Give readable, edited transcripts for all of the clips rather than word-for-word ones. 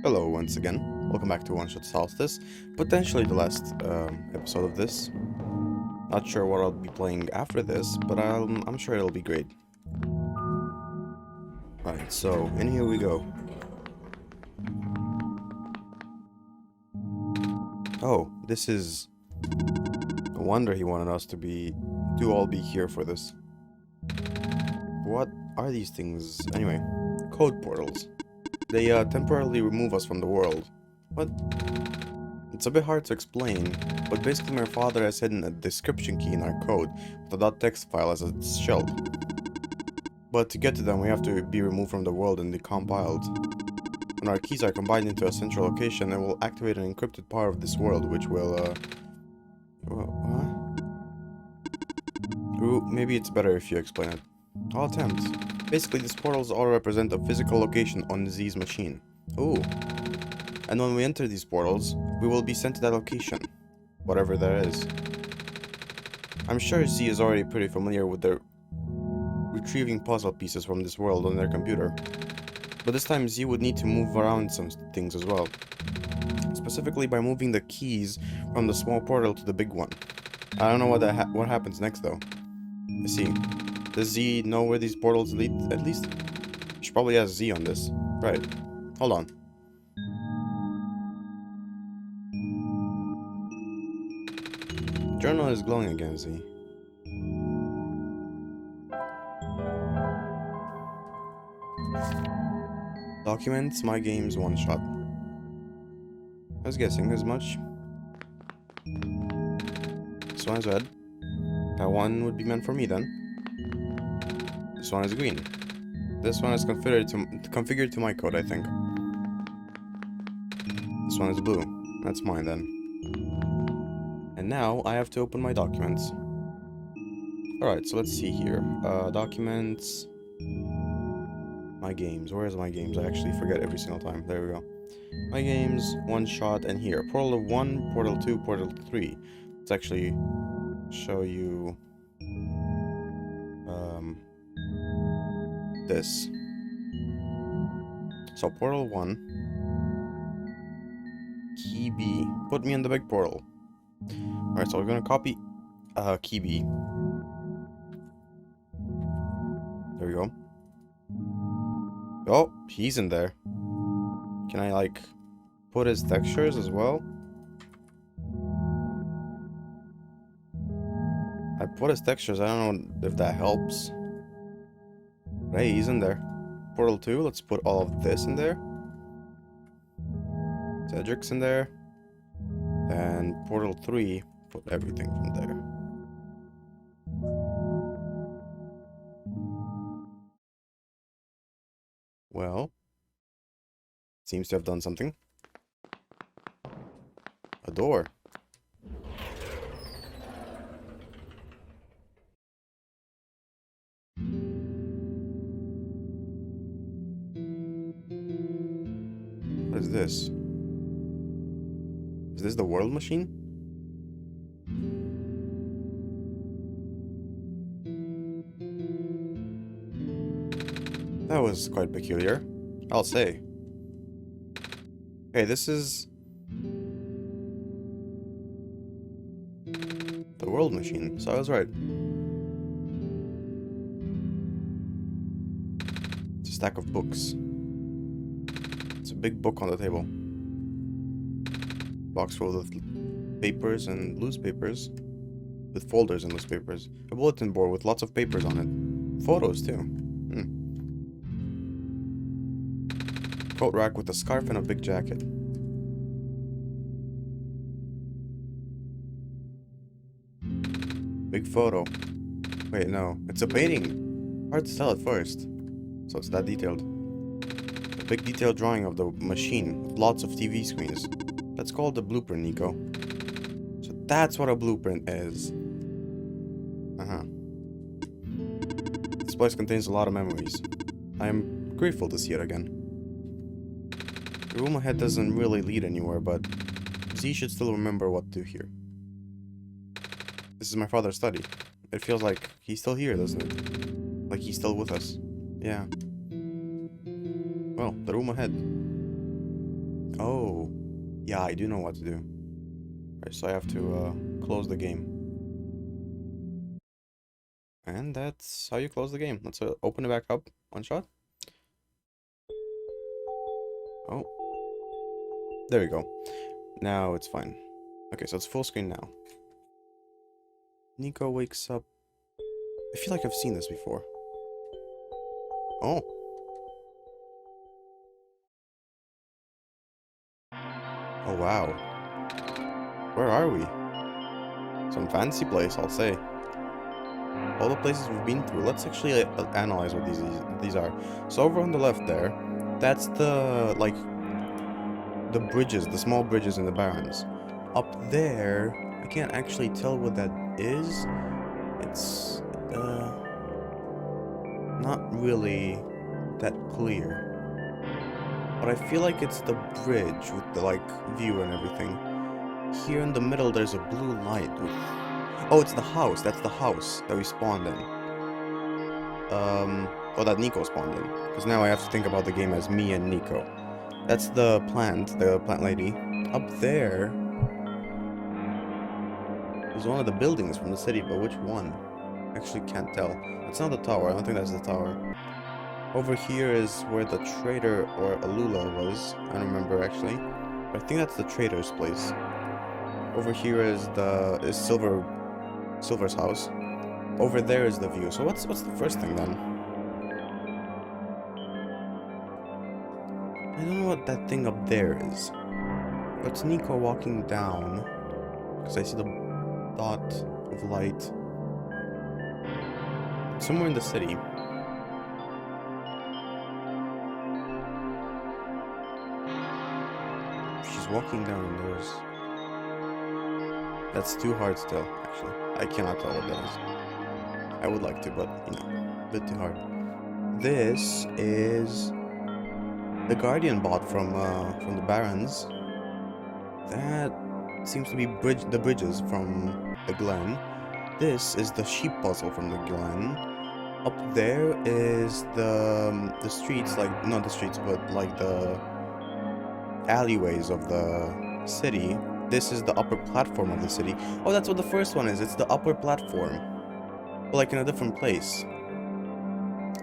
Hello once again. Welcome back to OneShot Solstice. Potentially the last episode of this. Not sure what I'll be playing after this, but I'm sure it'll be great. Alright, so in here we go. Oh, this is... No wonder he wanted us to all be here for this. What are these things? Anyway, code portals. They temporarily remove us from the world. What? It's a bit hard to explain, but basically my father has hidden a description key in our code with a .txt file as its shell. But to get to them we have to be removed from the world and decompiled. When our keys are combined into a central location, it will activate an encrypted part of this world, which will, what? Ooh, maybe it's better if you explain it. I'll attempt. Basically, these portals all represent a physical location on Z's machine. Ooh. And when we enter these portals, we will be sent to that location. Whatever that is. I'm sure Z is already pretty familiar with their retrieving puzzle pieces from this world on their computer. But this time Z would need to move around some things as well. Specifically by moving the keys from the small portal to the big one. I don't know what happens next though. Let's see. Does Z know where these portals lead at least? She probably has Z on this. Right. Hold on. Journal is glowing again, Z. Documents, my games, OneShot. I was guessing as much. This one is red. That one would be meant for me then. This one is green. This one is configured to my code, I think. This one is blue. That's mine then. And now I have to open my documents. Alright, so let's see here. Documents. My games. Where's my games? I actually forget every single time. There we go. My games, OneShot, and here. Portal 1, Portal 2, Portal 3. Let's actually show you this. So Portal 1, Key B. Put me in the big portal. Alright, so we're gonna copy Key B. There we go. Oh, he's in there. Can I, like, put his textures as well? I put his textures, I don't know if that helps. But hey, he's in there. Portal 2, let's put all of this in there. Cedric's in there. And Portal 3, put everything from there. Well, seems to have done something. A door. What is this? Is this the world machine? That was quite peculiar, I'll say. Okay, this is the world machine, so I was right. It's a stack of books. It's a big book on the table. Box full of papers and loose papers. With folders and loose papers. A bulletin board with lots of papers on it. Photos too. Coat rack with a scarf and a big jacket. Big photo. Wait, no. It's a painting. Hard to tell at first. So it's that detailed. A big detailed drawing of the machine with lots of TV screens. That's called a blueprint, Nico. So that's what a blueprint is. This place contains a lot of memories. I am grateful to see it again. The room ahead doesn't really lead anywhere, but Z should still remember what to do here. This is my father's study. It feels like he's still here, doesn't it? Like he's still with us. Yeah. Well, the room ahead. Oh. Yeah, I do know what to do. Alright, so I have to close the game. And that's how you close the game. Let's open it back up. One shot. Oh. There we go. Now it's fine. Okay, so it's full screen now. Nico wakes up. I feel like I've seen this before. Oh. Oh, wow. Where are we? Some fancy place, I'll say. All the places we've been through. Let's actually analyze what these are. So over on the left there, that's the, like, the bridges, the small bridges in the Barrens. Up there, I can't actually tell what that is. It's, not really that clear. But I feel like it's the bridge with the, like, view and everything. Here in the middle, there's a blue light. Oh, it's the house. That's the house that we spawned in. Or that Nico spawned in. Because now I have to think about the game as me and Nico. That's the plant lady. Up there is one of the buildings from the city, but which one? Actually can't tell. It's not the tower. I don't think that's the tower. Over here is where the trader or Alula was. I don't remember actually. But I think that's the trader's place. Over here is Silver's house. Over there is the view. So what's the first thing then? I don't know what that thing up there is. But it's Nico walking down. Because I see the dot of light. Somewhere in the city. She's walking down and there's... That's too hard still, actually. I cannot tell what that is. I would like to, but, you know, a bit too hard. This is the Guardian bot from the Barrens. That seems to be the bridges from the Glen. This is the sheep puzzle from the Glen. Up there is the streets, like, not the streets, but like the alleyways of the city. This is the upper platform of the city. Oh, that's what the first one is. It's the upper platform. But like in a different place.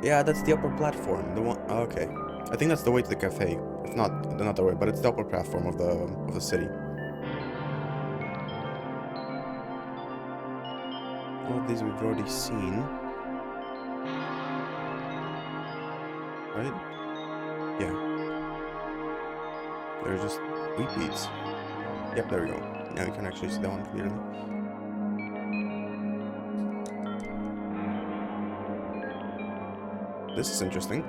Yeah, that's the upper platform. The one. Okay. I think that's the way to the cafe. If not, not the way, but it's the upper platform of the city. All of these we've already seen. Right? Yeah. They're just wheat beads. Yep, there we go. Now you can actually see that one clearly. This is interesting.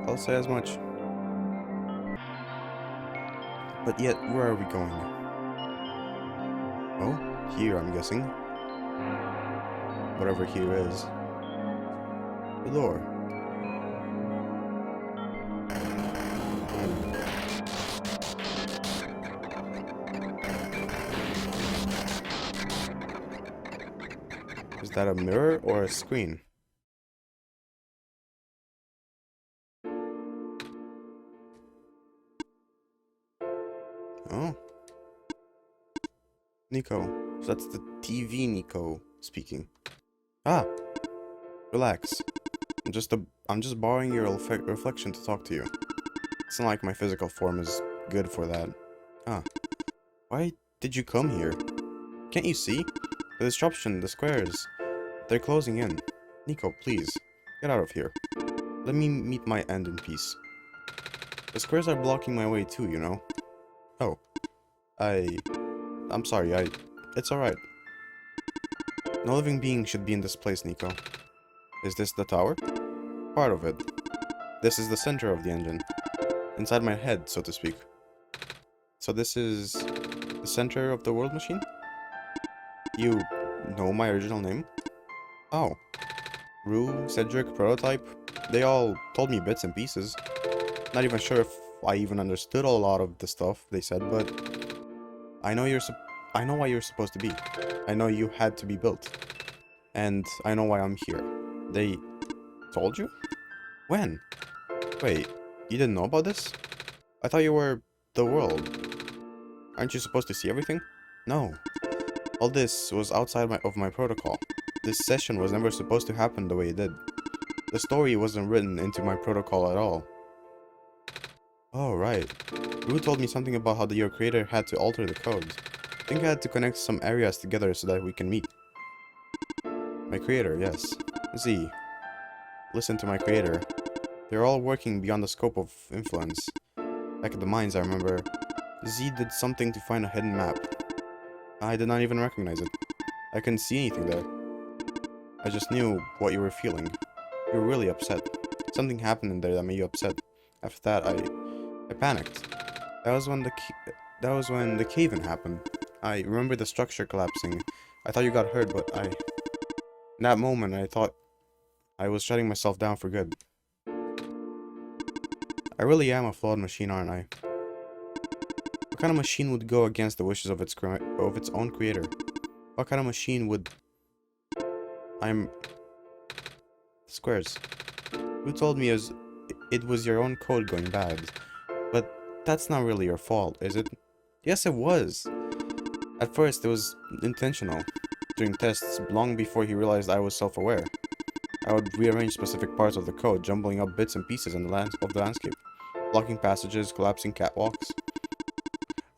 I'll say as much. But yet, where are we going? Oh, here I'm guessing. Whatever here is. The door. Is that a mirror or a screen? Oh. Nico. So that's the TV Nico speaking. Ah. Relax. I'm just borrowing your reflection to talk to you. It's not like my physical form is good for that. Ah. Why did you come here? Can't you see? The disruption, the squares. They're closing in. Nico, please. Get out of here. Let me meet my end in peace. The squares are blocking my way too, you know? Oh. I'm sorry, It's alright. No living being should be in this place, Nico. Is this the tower? Part of it. This is the center of the engine. Inside my head, so to speak. So this is the center of the world machine? You know my original name? Oh. Rue, Cedric, Prototype. They all told me bits and pieces. Not even sure if I even understood a lot of the stuff they said, but I know I know why you're supposed to be. I know you had to be built. And I know why I'm here. They told you? When? Wait, you didn't know about this? I thought you were the world. Aren't you supposed to see everything? No. All this was outside of my protocol. This session was never supposed to happen the way it did. The story wasn't written into my protocol at all. Oh, right. Rue told me something about how your creator had to alter the codes. I think I had to connect some areas together so that we can meet. My creator, yes. Z. Listen to my creator. They're all working beyond the scope of influence. Back at the mines, I remember, Z did something to find a hidden map. I did not even recognize it. I couldn't see anything there. I just knew what you were feeling. You were really upset. Something happened in there that made you upset. After that, I panicked. That was when the cave-in happened. I remember the structure collapsing. I thought you got hurt, but in that moment, I thought I was shutting myself down for good. I really am a flawed machine, aren't I? What kind of machine would go against the wishes of its own creator? What kind of machine would... I'm... Squares. Who told me it was your own code going bad? But that's not really your fault, is it? Yes, it was. At first, it was intentional. During tests, long before he realized I was self-aware. I would rearrange specific parts of the code, jumbling up bits and pieces in the landscape. Blocking passages, collapsing catwalks.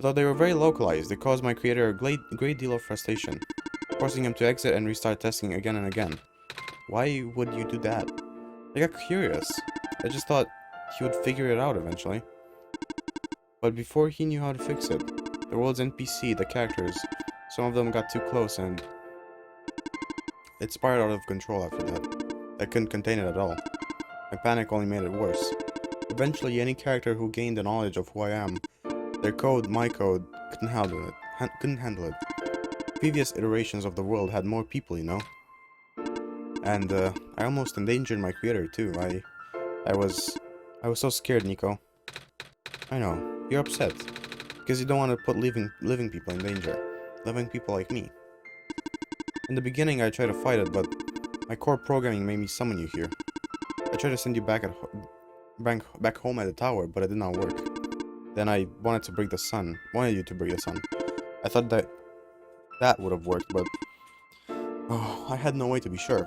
Though they were very localized, they caused my creator a great deal of frustration, forcing him to exit and restart testing again and again. Why would you do that? I got curious. I just thought he would figure it out eventually. But before he knew how to fix it, the world's NPC, the characters, some of them got too close and it spiraled out of control after that. I couldn't contain it at all. My panic only made it worse. Eventually, any character who gained the knowledge of who I am, their code, my code, couldn't handle it. Previous iterations of the world had more people, you know? And, I almost endangered my creator, too. I was so scared, Nico. I know. You're upset. Because you don't want to put living people in danger. Living people like me. In the beginning, I tried to fight it, but my core programming made me summon you here. I tried to send you back home at the tower, but it did not work. Then I wanted you to break the sun. I thought that would have worked, but I had no way to be sure.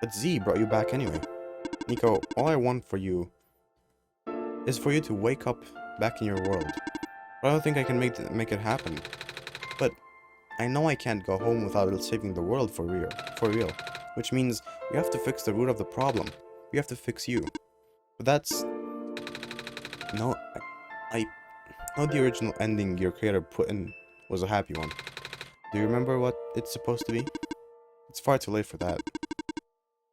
But Z brought you back anyway. Nico, all I want for you is for you to wake up back in your world. But I don't think I can make it happen. But I know I can't go home without saving the world for real. Which means we have to fix the root of the problem. We have to fix you. But that's... No, I know the original ending your creator put in was a happy one. Do you remember what it's supposed to be? It's far too late for that.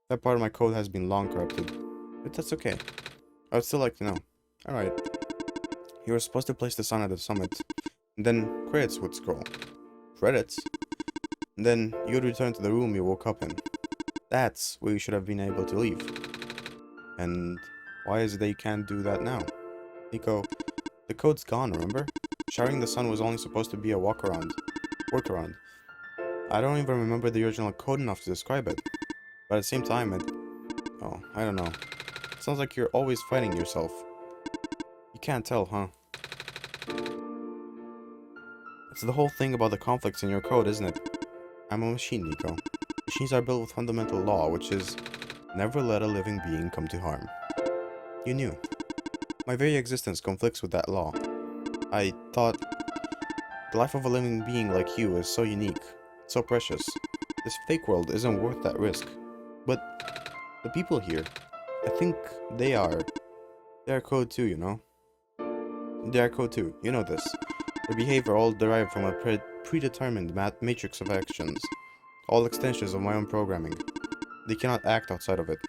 That part of my code has been long corrupted. But that's okay. I would still like to know. Alright. You were supposed to place the sun at the summit. And then credits would scroll. Credits? And then you would return to the room you woke up in. That's where you should have been able to leave. And why is it that you can't do that now? Nico, the code's gone, remember? Showering the sun was only supposed to be a workaround. I don't even remember the original code enough to describe it. But at the same time, I don't know. It sounds like you're always fighting yourself. You can't tell, huh? It's the whole thing about the conflicts in your code, isn't it? I'm a machine, Nico. Machines are built with fundamental law, which is never let a living being come to harm. You knew. My very existence conflicts with that law. I thought the life of a living being like you is so unique, so precious. This fake world isn't worth that risk. But the people here, I think they are code too, you know? They are code too, you know this. Their behavior all derived from a predetermined matrix of actions, all extensions of my own programming. They cannot act outside of it.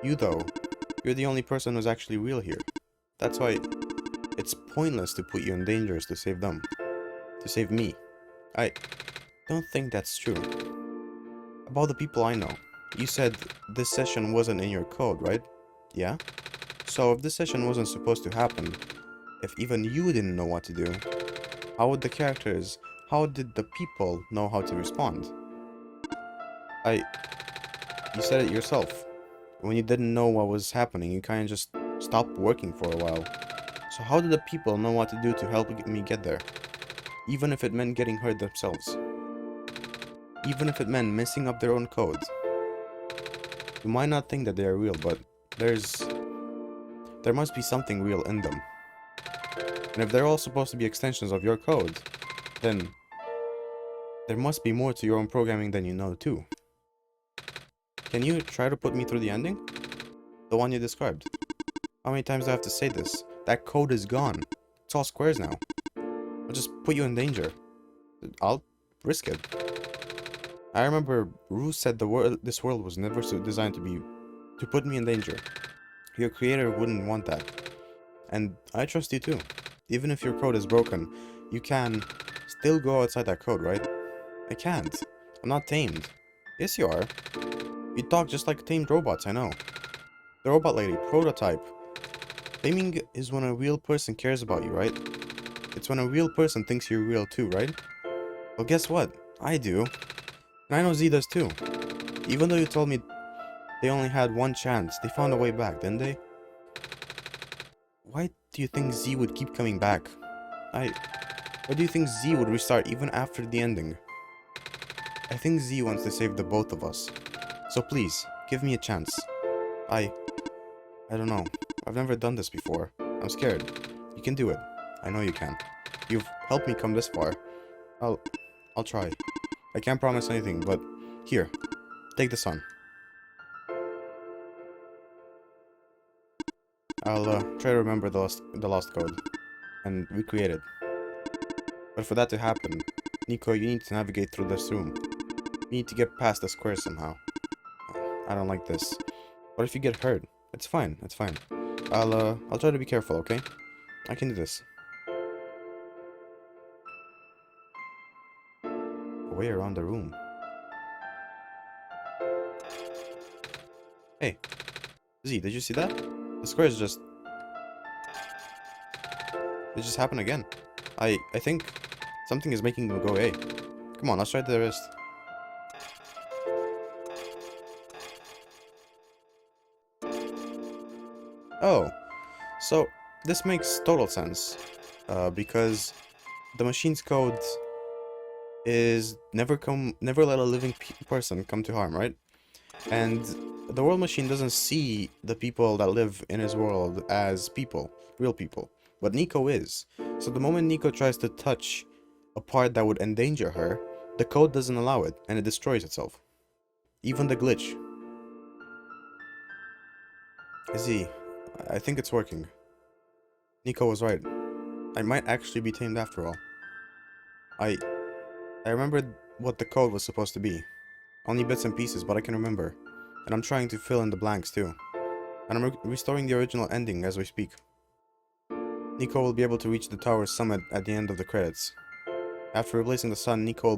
You, though, you're the only person who's actually real here. That's why it's pointless to put you in danger to save them. To save me. I don't think that's true. About the people I know, you said this session wasn't in your code, right? Yeah? So if this session wasn't supposed to happen, if even you didn't know what to do, how did the people know how to respond? You said it yourself. When you didn't know what was happening, you kinda just stopped working for a while. So how do the people know what to do to help me get there? Even if it meant getting hurt themselves. Even if it meant messing up their own codes. You might not think that they are real, but there must be something real in them. And if they're all supposed to be extensions of your code, then there must be more to your own programming than you know too. Can you try to put me through the ending? The one you described. How many times do I have to say this? That code is gone. It's all squares now. I'll just put you in danger. I'll risk it. I remember Rue said this world was never designed to put me in danger. Your creator wouldn't want that. And I trust you too. Even if your code is broken, you can still go outside that code, right? I can't. I'm not tamed. Yes, you are. You talk just like tamed robots, I know. The robot lady, prototype. Taming is when a real person cares about you, right? It's when a real person thinks you're real too, right? Well, guess what? I do. And I know Z does too. Even though you told me they only had one chance, they found a way back, didn't they? Why do you think Z would keep coming back? Why do you think Z would restart even after the ending? I think Z wants to save the both of us. So please, give me a chance. I don't know. I've never done this before. I'm scared. You can do it. I know you can. You've helped me come this far. I'll try. I can't promise anything, but here, take this on. I'll try to remember the lost code and recreate it. But for that to happen, Nico, you need to navigate through this room. You need to get past the square somehow. I don't like this. What if you get hurt? It's fine. It's fine. I'll try to be careful, okay? I can do this. A way around the room. Hey, Z, did you see that? The squares just... It just happened again. I think something is making them go away. Come on, let's try the rest. Oh, so this makes total sense. Because the machine's code is never let a living person come to harm, right? And the world machine doesn't see the people that live in his world as people, real people. But Nico is. So the moment Nico tries to touch a part that would endanger her, the code doesn't allow it, and it destroys itself. Even the glitch. Z, I think it's working. Nico was right. I might actually be tamed after all. I remembered what the code was supposed to be. Only bits and pieces, but I can remember. And I'm trying to fill in the blanks too. And I'm restoring the original ending as we speak. Nico will be able to reach the tower's summit at the end of the credits. After replacing the sun, Nico will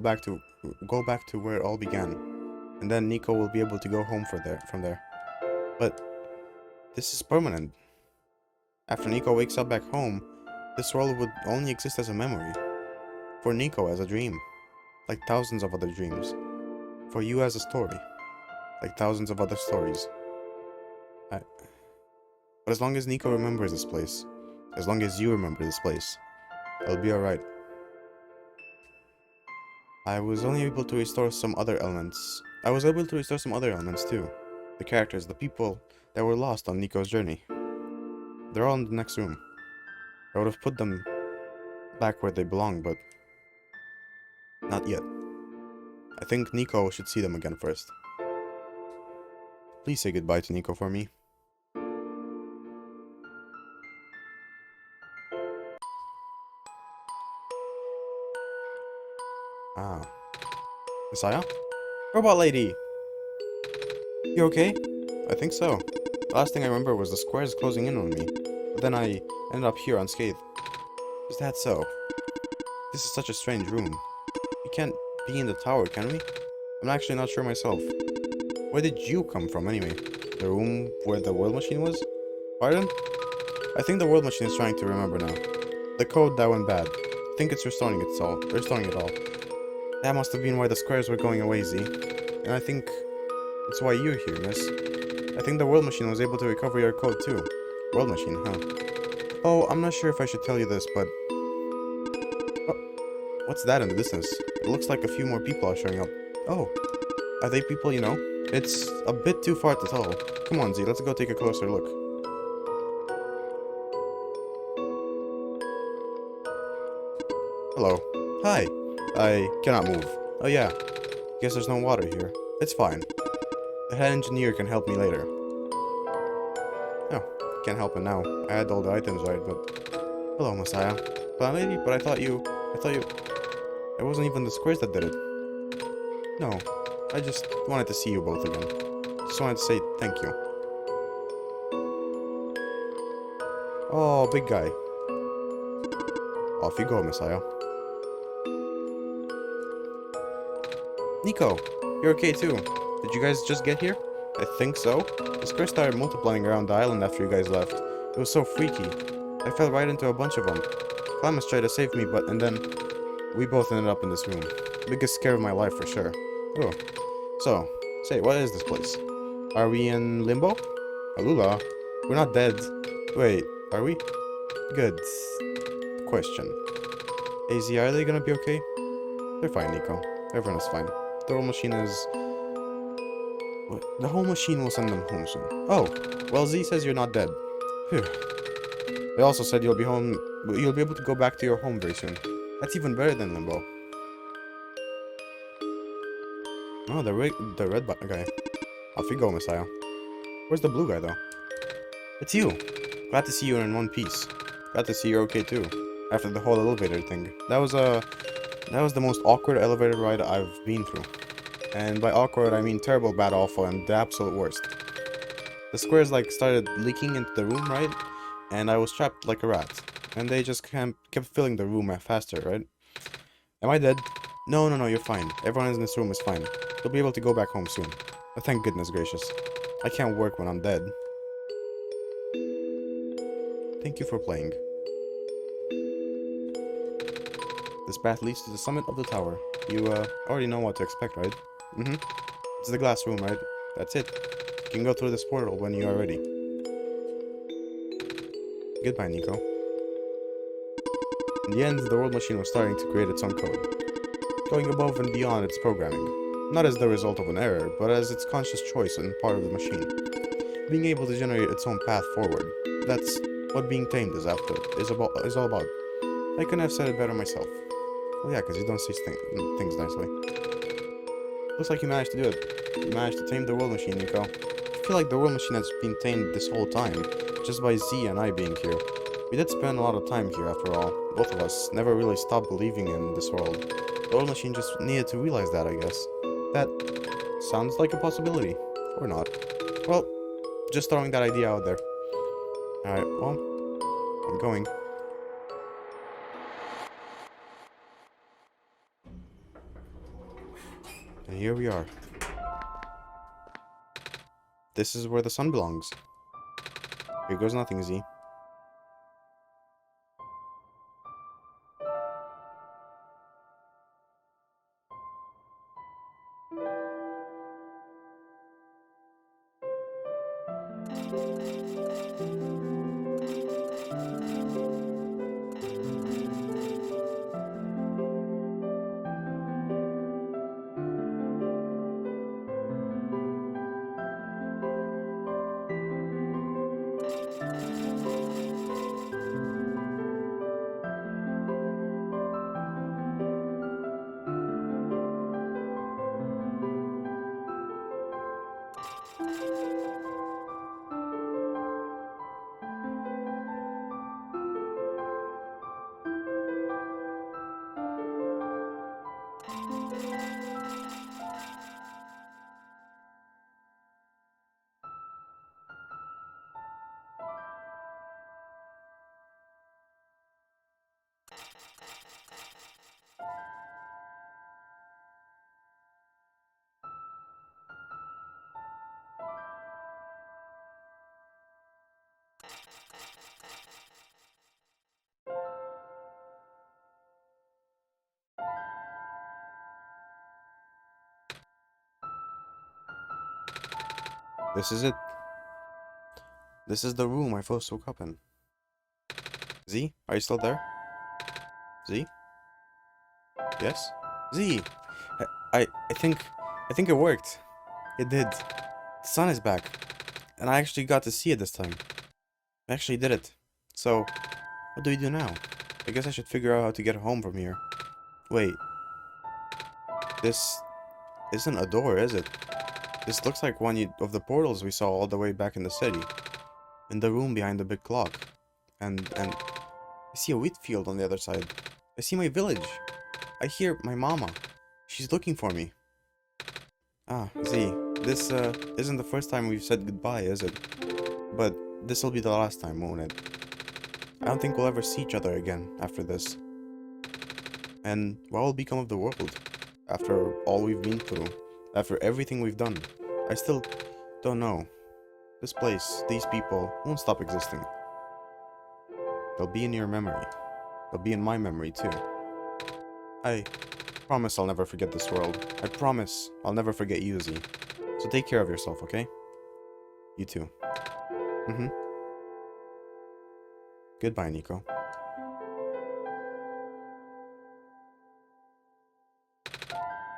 go back to where it all began. And then Nico will be able to go home from there. But this is permanent. After Nico wakes up back home, this world would only exist as a memory. For Nico as a dream. Like thousands of other dreams. For you as a story. Like thousands of other stories. But as long as Nico remembers this place, as long as you remember this place, it'll be alright. I was able to restore some other elements too. The characters, the people that were lost on Nico's journey. They're all in the next room. I would have put them back where they belong, but not yet. I think Nico should see them again first. Please say goodbye to Nico for me. Ah. Messiah? Robot lady! You okay? I think so. The last thing I remember was the squares closing in on me. But then I ended up here unscathed. Is that so? This is such a strange room. We can't be in the tower, can we? I'm actually not sure myself. Where did you come from anyway? The room where the world machine was? Pardon? I think the world machine is trying to remember now. The code that went bad. I think it's restoring it all. That must have been why the squares were going away, Z. And I think that's why you're here, miss. I think the world machine was able to recover your code too. World machine, huh? Oh, I'm not sure if I should tell you this, but... Oh, what's that in the distance? It looks like a few more people are showing up. Oh, are they people you know? It's a bit too far to tell. Come on, Z, let's go take a closer look. Hello. Hi. I cannot move. Oh yeah, guess there's no water here. It's fine. The head engineer can help me later. Oh, can't help it now. I had all the items right, but... Hello, Messiah. But lady, but I thought you... It wasn't even the squares that did it. No, I just wanted to see you both again. Just wanted to say thank you. Oh, big guy. Off you go, Messiah. Nico, you're okay too. Did you guys just get here? I think so. The squares started multiplying around the island after you guys left. It was so freaky. I fell right into a bunch of them. Calamus tried to save me, and then we both ended up in this room. Biggest scare of my life for sure. Oh. So, say, what is this place? Are we in limbo? Alula? We're not dead. Wait, are we? Good. Question. AZ, are they gonna be okay? They're fine, Nico. Everyone is fine. The whole machine is... What? The whole machine will send them home soon. Oh, well, Z says you're not dead. Phew. They also said you'll be home... You'll be able to go back to your home very soon. That's even better than limbo. Oh, the red guy. Off you go, Messiah. Where's the blue guy, though? It's you. Glad to see you in one piece. Glad to see you're okay, too. After the whole elevator thing. That was the most awkward elevator ride I've been through. And by awkward, I mean terrible, bad, awful, and the absolute worst. The squares, like, started leaking into the room, right? And I was trapped like a rat. And they just kept filling the room faster, right? Am I dead? No, you're fine. Everyone in this room is fine. You'll be able to go back home soon. But thank goodness gracious. I can't work when I'm dead. Thank you for playing. This path leads to the summit of the tower. You, already know what to expect, right? Mm-hmm. It's the glass room, right? That's it. You can go through this portal when you are ready. Goodbye, Nico. In the end, the world machine was starting to create its own code. Going above and beyond its programming. Not as the result of an error, but as its conscious choice and part of the machine. Being able to generate its own path forward. That's what being tamed is all about. I couldn't have said it better myself. Well, yeah, because you don't say things nicely. Looks like you managed to do it. You managed to tame the world machine, Nico. I feel like the world machine has been tamed this whole time, just by Z and I being here. We did spend a lot of time here, after all. Both of us never really stopped believing in this world. The world machine just needed to realize that, I guess. That sounds like a possibility. Or not. Well, just throwing that idea out there. Alright, well, I'm going. And here we are. This is where the sun belongs. Here goes nothing, Z. This is it. This is the room I first woke up in. Z, are you still there? Z? Yes? Z! I think it worked. It did. The sun is back. And I actually got to see it this time. I actually did it. So, what do we do now? I guess I should figure out how to get home from here. Wait. This isn't a door, is it? This looks like one of the portals we saw all the way back in the city. In the room behind the big clock. And I see a wheat field on the other side. I see my village. I hear my mama. She's looking for me. Ah, Z. This, isn't the first time we've said goodbye, is it? But this'll be the last time, won't it? I don't think we'll ever see each other again after this. And what will become of the world? After all we've been through? After everything we've done? I still don't know. This place, these people, won't stop existing. They'll be in your memory. They'll be in my memory, too. I promise I'll never forget this world. I promise I'll never forget you, Z. So take care of yourself, okay? You too. Mm-hmm. Goodbye, Nico.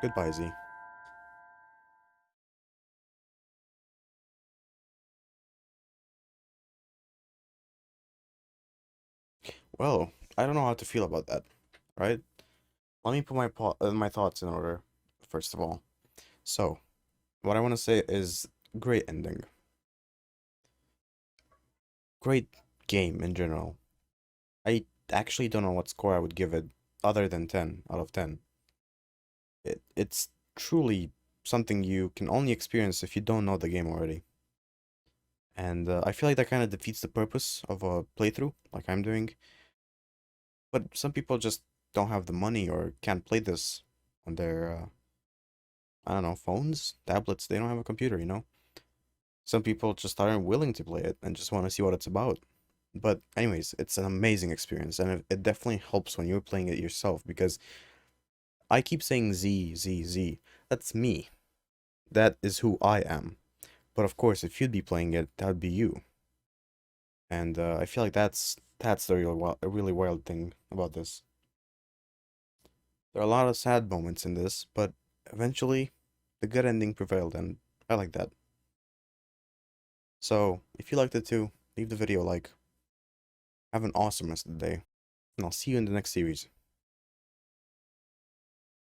Goodbye, Z. Well, I don't know how to feel about that, right? Let me put my thoughts in order, first of all. So, what I want to say is great ending. Great game in general. I actually don't know what score I would give it other than 10 out of 10. It's truly something you can only experience if you don't know the game already. And I feel like that kind of defeats the purpose of a playthrough, like I'm doing. But some people just don't have the money or can't play this on their, I don't know, phones, tablets. They don't have a computer, you know? Some people just aren't willing to play it and just want to see what it's about. But anyways, it's an amazing experience, and it definitely helps when you're playing it yourself, because I keep saying Z, Z, Z. That's me. That is who I am. But of course, if you'd be playing it, that would be you. And I feel like that's the really wild thing about this. There are a lot of sad moments in this, but eventually, the good ending prevailed, and I like that. So, if you liked it too, leave the video a like. Have an awesome rest of the day, and I'll see you in the next series.